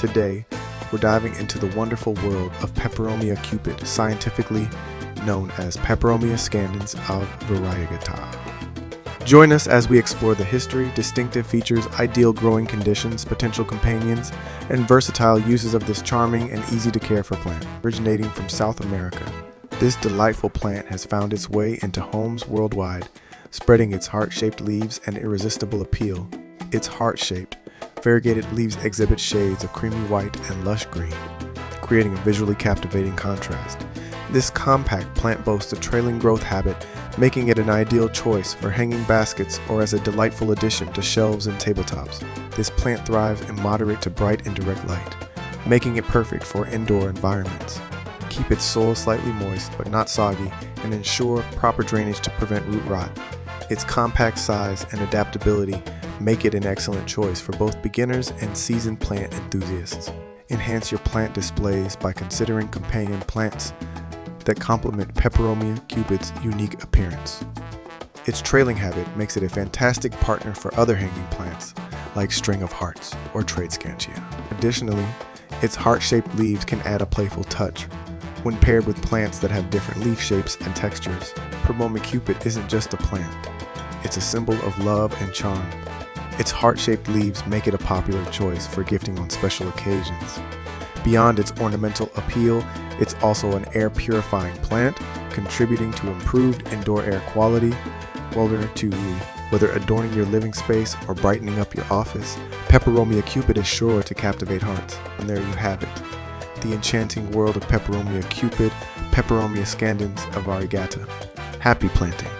Today, we're diving into the wonderful world of Peperomia Cupid, scientifically known as Peperomia scandens of Variegata. Join us as we explore the history, distinctive features, ideal growing conditions, potential companions, and versatile uses of this charming and easy-to-care-for plant. Originating from South America, this delightful plant has found its way into homes worldwide, spreading its heart-shaped leaves and irresistible appeal. Its heart-shaped, variegated leaves exhibit shades of creamy white and lush green, creating a visually captivating contrast. This compact plant boasts a trailing growth habit, making it an ideal choice for hanging baskets or as a delightful addition to shelves and tabletops. This plant thrives in moderate to bright indirect light, making it perfect for indoor environments. Keep its soil slightly moist but not soggy, and ensure proper drainage to prevent root rot. Its compact size and adaptability make it an excellent choice for both beginners and seasoned plant enthusiasts. Enhance your plant displays by considering companion plants that complement Peperomia Cupid's unique appearance. Its trailing habit makes it a fantastic partner for other hanging plants like string of hearts or tradescantia. Additionally, its heart-shaped leaves can add a playful touch when paired with plants that have different leaf shapes and textures. Peperomia Cupid isn't just a plant, it's a symbol of love and charm. Its heart-shaped leaves make it a popular choice for gifting on special occasions. Beyond its ornamental appeal, it's also an air-purifying plant, contributing to improved indoor air quality. Whether adorning your living space or brightening up your office, Peperomia Cupid is sure to captivate hearts. And there you have it, the enchanting world of Peperomia Cupid, Peperomia scandens of Variegata. Happy planting!